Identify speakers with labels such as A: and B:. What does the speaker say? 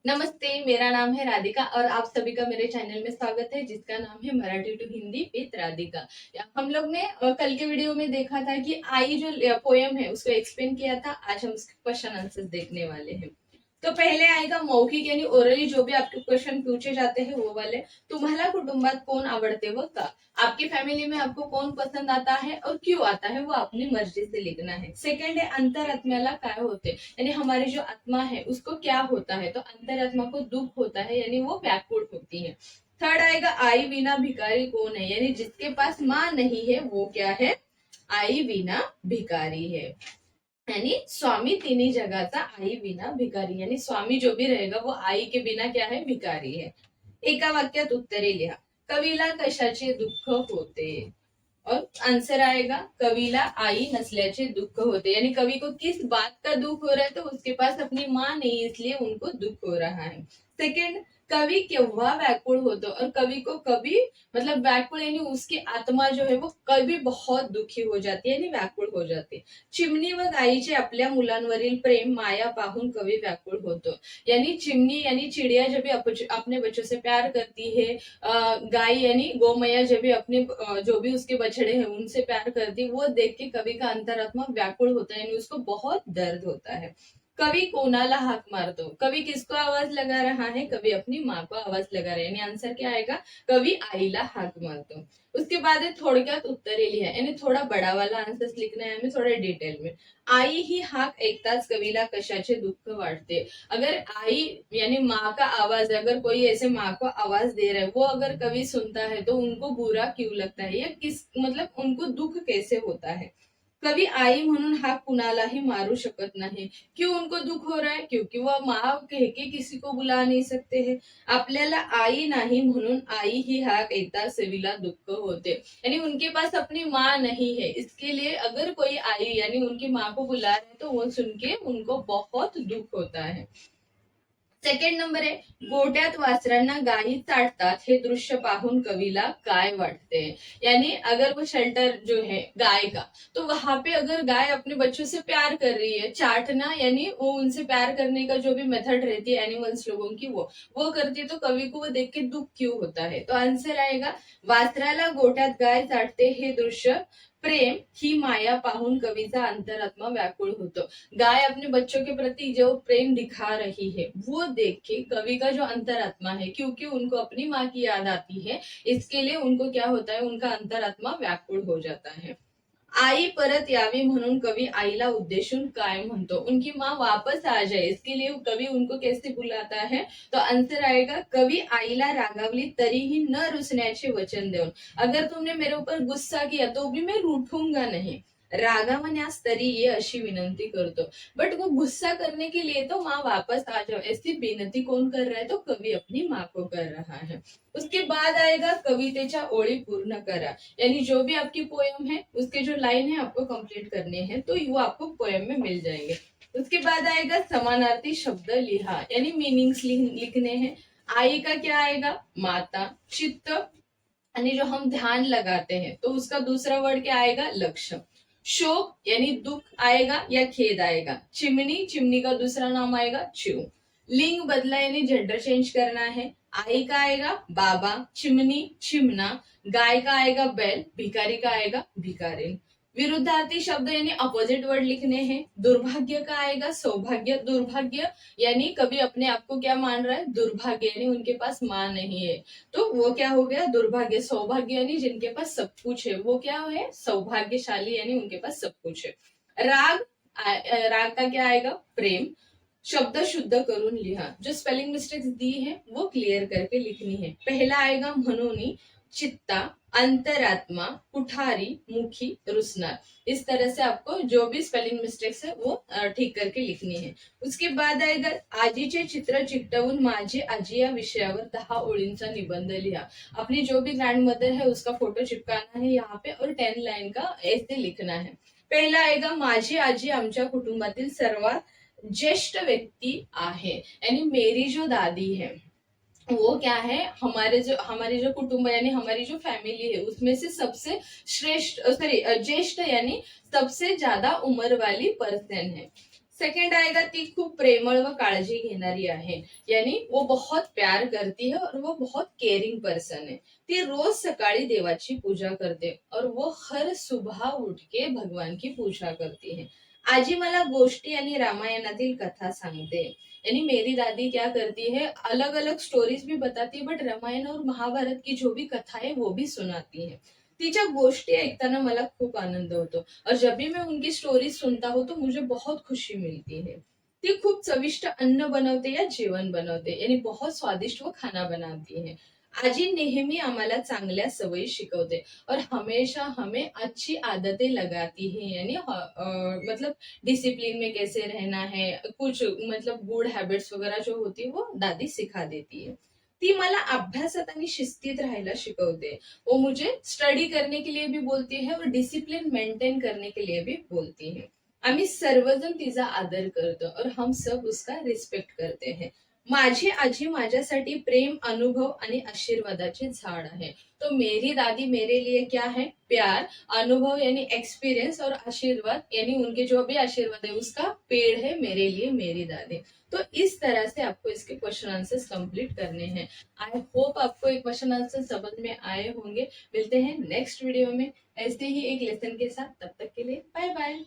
A: नमस्ते, मेरा नाम है राधिका और आप सभी का मेरे चैनल में स्वागत है जिसका नाम है मराठी टू हिंदी विद राधिका। हम लोग ने कल के वीडियो में देखा था कि आई जो पोयम है उसको एक्सप्लेन किया था। आज हम उसके क्वेश्चन आंसर देखने वाले हैं। तो पहले आएगा मौखिक यानी ओरली जो भी आपके क्वेश्चन पूछे जाते हैं वो वाले। तुम्हाला कुटुंबात कोण आवडते व का? आपकी फैमिली में आपको कौन पसंद आता है और क्यों आता है वो अपनी मर्जी से लिखना है। सेकंड है अंतरात्म्याला काय होते, यानी हमारी जो आत्मा है उसको क्या होता है। तो अंतरात्मा को दुख होता है यानी वो व्याकुल होती है। थर्ड आएगा आई बिना भिकारी कौन है, यानी जिसके पास माँ नहीं है वो क्या है, आई बिना भिकारी है। यानी स्वामी तिन्ही जगाचा आई बिना भिकारी, यानी स्वामी जो भी रहेगा वो आई के बिना क्या है, भिकारी है। एका वाक्यात उत्तरे लिहा। कवीला कशाचे दुःख होते, और आंसर आएगा कविला आई नसल्याचे दुख होते, यानी कवि को किस बात का दुख हो रहा है, तो उसके पास अपनी माँ नहीं इसलिए उनको दुख हो रहा है। सेकंड, कवि केव्हा व्याकुल होतो, और कवि को कभी मतलब व्याकुल यानी उसकी आत्मा जो है वो कभी बहुत दुखी हो जाती है यानी व्याकुल हो जाती। चिमणी व गायीचे आपल्या मुलांवरील प्रेम माया पाहून कवि व्याकुल होतो, यानी चिमनी यानी चिड़िया जब भी अपने बच्चों से प्यार करती है, गाय यानी गौ मैया जब भी अपने जो भी उसके बछड़े हैं उनसे प्यार करती, वो देख के कवि का अंतरात्मा व्याकुल होता है यानी उसको बहुत दर्द होता है। कवि कोणाला हाक मारतो, कवि किसको आवाज लगा रहा है, कवि अपनी माँ को आवाज लगा रहा है, यानी आंसर क्या आएगा, कवि आईला हाक मारतो। उसके बाद है थोडक्यात उत्तरे लिहा, यानी थोड़ा बड़ा वाला आंसर लिखना है हमें थोड़े डिटेल में। आई ही हाक ऐकताच कवीला कशाचे दुःख वाटते, अगर आई यानी माँ का आवाज, अगर कोई ऐसे माँ को आवाज दे रहा है वो अगर कवि सुनता है तो उनको बुरा क्यों लगता है, या किस मतलब उनको दुख कैसे होता है। कवि आई म्हणून हाक कुणालाही मारू शकत नहीं, क्यों उनको दुख हो रहा है, क्योंकि वह माँ कह के किसी को बुला नहीं सकते हैं। आपल्याला आई नाही म्हणून आई ही हाक ऐकता सवीला दुःख होते, यानी उनके पास अपनी माँ नहीं है इसके लिए अगर कोई आई यानी उनकी माँ को बुला रहे तो वो सुन के उनको बहुत दुख होता है। सेकंड नंबर है, गोट्यात वासरांना गायी चाटतात हे दृश्य पाहून कविला काय वाटते, यानी अगर वो शेल्टर जो है गाय का, तो वहां पे अगर गाय अपने बच्चों से प्यार कर रही है, चाटना यानी वो उनसे प्यार करने का जो भी मेथड रहती है एनिमल्स लोगों की वो करती है, तो कवि को वो देख के दुख क्यों होता है। तो आंसर आएगा वासराला गोट्यात गाय चाटते हे दृश्य प्रेम ही माया पाहून कविचा अंतरात्मा व्याकुल होतो, गाय अपने बच्चों के प्रति जो प्रेम दिखा रही है वो देख के कवि का जो अंतरात्मा है, क्योंकि उनको अपनी माँ की याद आती है इसके लिए उनको क्या होता है, उनका अंतरात्मा व्याकुल हो जाता है। आई परत यावी म्हणून कवि आईला उद्देशून काय म्हणतो, उनकी माँ वापस आ जाए इसके लिए कवि उनको कैसे बुलाता है। तो आंसर आएगा कवि आईला रागावली तरीही न रुसण्याचे वचन देऊन, अगर तुमने मेरे ऊपर गुस्सा किया तो भी मैं रूठूंगा नहीं, रागावण्यास तरी ये अशी विनंती करतो। बट वो गुस्सा करने के लिए तो माँ वापस आ जाओ ऐसी विनती कौन कर रहा है, तो कवि अपनी माँ को कर रहा है। उसके बाद आएगा कवितेच्या ओळी पूर्ण करा, यानी जो भी आपकी पोयम है उसके जो लाइन है आपको कंप्लीट करने हैं तो वो आपको पोयम में मिल जाएंगे। उसके बाद आएगा समानार्थी शब्द लिहा, यानी मीनिंग्स लिखने हैं। आई का क्या आएगा, माता, चित्त, यानी जो हम ध्यान लगाते हैं तो उसका दूसरा वर्ड क्या आएगा, लक्ष्य। शोक यानी दुख आएगा या खेद आएगा। चिमनी, चिमनी का दूसरा नाम आएगा चिव। लिंग बदला यानी जेंडर चेंज करना है। आई का आएगा बाबा, चिमनी चिमना, गाय का आएगा बैल, भिखारी का आएगा भिखारिन। विरुद्धार्थी शब्द यानी अपोजिट वर्ड लिखने हैं। दुर्भाग्य का आएगा सौभाग्य, दुर्भाग्य यानी कभी अपने आप को क्या मान रहा है, दुर्भाग्य यानी उनके पास माँ नहीं है तो वो क्या हो गया, दुर्भाग्य। सौभाग्य यानी जिनके पास सब कुछ है वो क्या है, सौभाग्यशाली यानी उनके पास सब कुछ है। राग, राग का क्या आएगा, प्रेम। शब्द शुद्ध करून लिहा, जो स्पेलिंग मिस्टेक्स दी है वो क्लियर करके लिखनी है। पहला आएगा मनोनी, चित्ता, अंतरात्मा, कुठारी, मुखी, रुसनार। इस तरह से आपको जो भी स्पेलिंग मिस्टेक्स है वो ठीक करके लिखनी है। उसके बाद आएगा आजीचे चित्र चिकटवून माझी आजी या विषयावर 10 ओळींचा निबंध लिहा, अपनी जो भी ग्रैंड मदर है उसका फोटो चिपकाना है यहाँ पे और 10 लाइन का ऐसे लिखना है। पहला आएगा माझी आजी आमच्या कुटुंबातील सर्वात ज्येष्ठ व्यक्ति आहे, यानी मेरी जो दादी है वो क्या है, हमारे जो कुटुंब यानी हमारी जो फैमिली है उसमें से सबसे श्रेष्ठ सॉरी ज्येष्ठ यानी सबसे ज्यादा उम्र वाली पर्सन है। सेकंड आएगा, ती खूप प्रेमळ व काळजी घेणारी आहे. यानी वो बहुत प्यार करती है और वो बहुत केयरिंग पर्सन है. ती रोज सकाळी देवाची पूजा करते और वो हर सुबह उठ के भगवान की पूजा करती है. आजी मला गोष्टी आणि रामायणातील कथा सांगते. यानी मेरी दादी क्या करती है, अलग अलग स्टोरीज भी बताती है, बट रामायण और महाभारत की जो भी कथा है वो भी सुनाती है. तिच्या गोष्टी ऐकताना मला खूप आनंद होतो. और जब भी मैं उनकी स्टोरी सुनता हूँ तो मुझे बहुत खुशी मिलती है. ती खूप चविष्ट अन्न बनवते या जेवण बनवते, यानी बहुत स्वादिष्ट वो खाना बनाती है. आजी नेहमी आम्हाला चांगल्या सवयी शिकवते और हमेशा हमें अच्छी आदतें लगाती है. यानी मतलब डिसिप्लिन में कैसे रहना है, कुछ मतलब गुड हैबिट्स वगैरह जो होती है वो दादी सिखा देती है. ती मला अभ्यासात आणि शिस्तीत राहायला शिकवते. वो मुझे स्टडी करने के लिए भी बोलती है और डिसिप्लिन मेंटेन करने के लिए भी बोलती है. आम्ही सर्वजण तिचा आदर करतो और हम सब उसका रिस्पेक्ट करते हैं. माझी आजी माझ्यासाठी प्रेम, अनुभव आणि आशीर्वादाचे झाड आहे. तो मेरी दादी मेरे लिए क्या है, प्यार, अनुभव यानी एक्सपीरियंस और आशीर्वाद यानी उनके जो भी आशीर्वाद है उसका पेड़ है मेरे लिए मेरी दादी. तो इस तरह से आपको इसके क्वेश्चन आंसर्स कंप्लीट करने हैं. आई होप आपको एक क्वेश्चन आंसर समझ में आए होंगे. मिलते हैं नेक्स्ट वीडियो में ऐसे ही एक लेसन के साथ. तब तक के लिए बाय बाय.